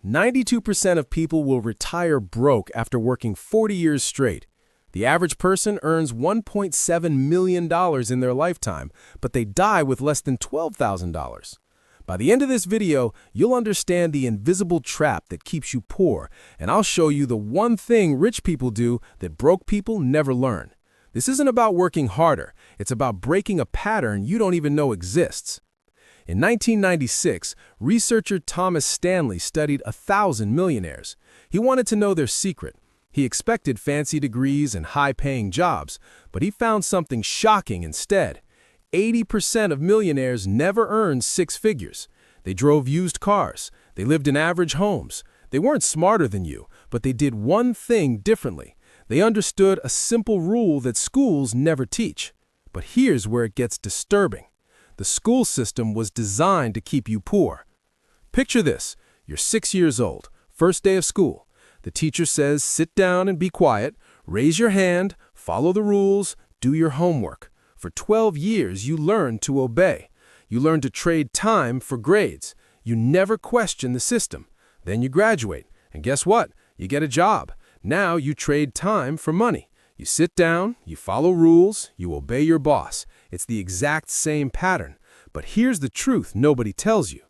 92% of people will retire broke after working 40 years straight. The average person earns $1.7 million in their lifetime, but they die with less than $12,000. By the end of this video, you'll understand the invisible trap that keeps you poor, and I'll show you the one thing rich people do that broke people never learn. This isn't about working harder, it's about breaking a pattern you don't even know exists. In 1996, researcher Thomas Stanley studied 1,000 millionaires. He wanted to know their secret. He expected fancy degrees and high-paying jobs, but he found something shocking instead. 80% of millionaires never earned six figures. They drove used cars. They lived in average homes. They weren't smarter than you, but they did one thing differently. They understood a simple rule that schools never teach. But here's where it gets disturbing. The school system was designed to keep you poor. Picture this. You're 6 years old, first day of school. The teacher says, sit down and be quiet, raise your hand, follow the rules, do your homework. For 12 years, you learn to obey. You learn to trade time for grades. You never question the system. Then you graduate, and guess what? You get a job. Now you trade time for money. You sit down, you follow rules, you obey your boss. It's the exact same pattern. But here's the truth nobody tells you.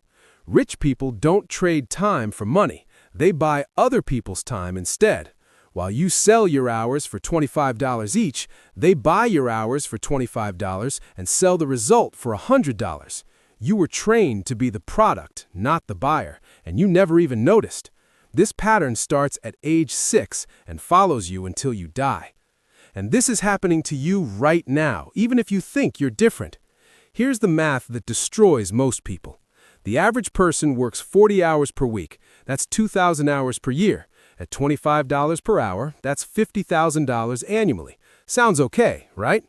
Rich people don't trade time for money. They buy other people's time instead. While you sell your hours for $25 each, they buy your hours for $25 and sell the result for $100. You were trained to be the product, not the buyer, and you never even noticed. This pattern starts at age 6 and follows you until you die. And this is happening to you right now, even if you think you're different. Here's the math that destroys most people. The average person works 40 hours per week. That's 2,000 hours per year. At $25 per hour, that's $50,000 annually. Sounds okay, right?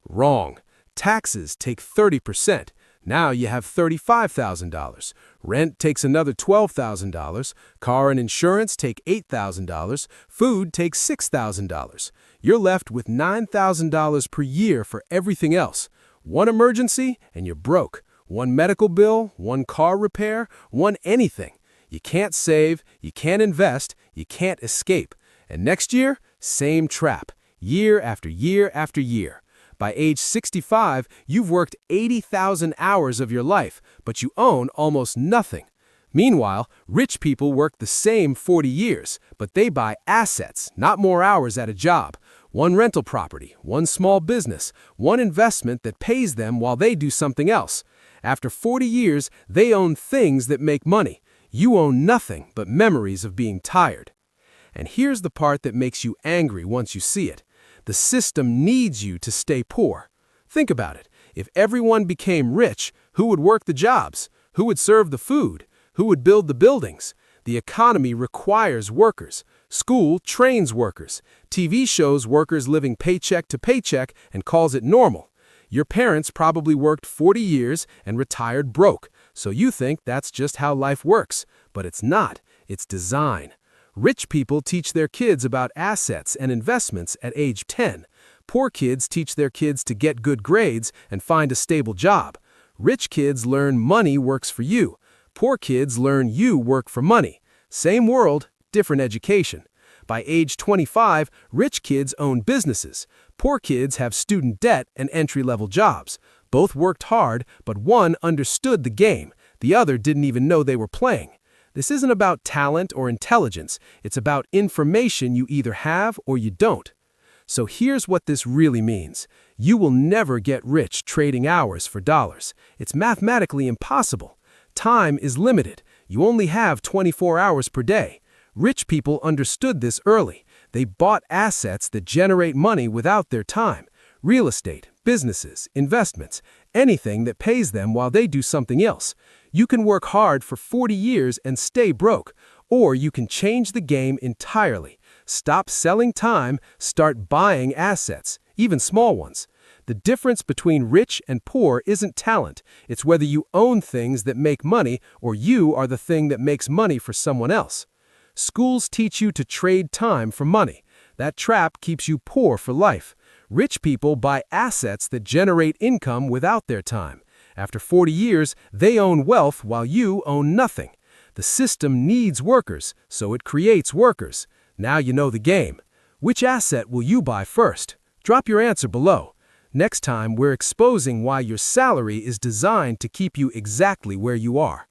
Wrong. Taxes take 30%. Now you have $35,000. Rent takes another $12,000. Car and insurance take $8,000. Food takes $6,000. You're left with $9,000 per year for everything else. One emergency and you're broke. One medical bill, one car repair, one anything. You can't save, you can't invest, you can't escape. And next year, same trap, year after year after year. By age 65, you've worked 80,000 hours of your life, but you own almost nothing. Meanwhile, rich people work the same 40 years, but they buy assets, not more hours at a job. One rental property, one small business, one investment that pays them while they do something else. After 40 years, they own things that make money. You own nothing but memories of being tired. And here's the part that makes you angry once you see it. The system needs you to stay poor. Think about it. If everyone became rich, who would work the jobs? Who would serve the food? Who would build the buildings? The economy requires workers. School trains workers. TV shows workers living paycheck to paycheck and calls it normal. Your parents probably worked 40 years and retired broke, so you think that's just how life works. But it's not. It's design. Rich people teach their kids about assets and investments at age 10. Poor kids teach their kids to get good grades and find a stable job. Rich kids learn money works for you. Poor kids learn you work for money. Same world, different education. By age 25, rich kids own businesses. Poor kids have student debt and entry-level jobs. Both worked hard, but one understood the game. The other didn't even know they were playing. This isn't about talent or intelligence. It's about information you either have or you don't. So here's what this really means. You will never get rich trading hours for dollars. It's mathematically impossible. Time is limited. You only have 24 hours per day. Rich people understood this early. They bought assets that generate money without their time. Real estate, businesses, investments, anything that pays them while they do something else. You can work hard for 40 years and stay broke, or you can change the game entirely. Stop selling time, start buying assets, even small ones. The difference between rich and poor isn't talent. It's whether you own things that make money or you are the thing that makes money for someone else. Schools teach you to trade time for money. That trap keeps you poor for life. Rich people buy assets that generate income without their time. After 40 years, they own wealth while you own nothing. The system needs workers, so it creates workers. Now you know the game. Which asset will you buy first? Drop your answer below. Next time, we're exposing why your salary is designed to keep you exactly where you are.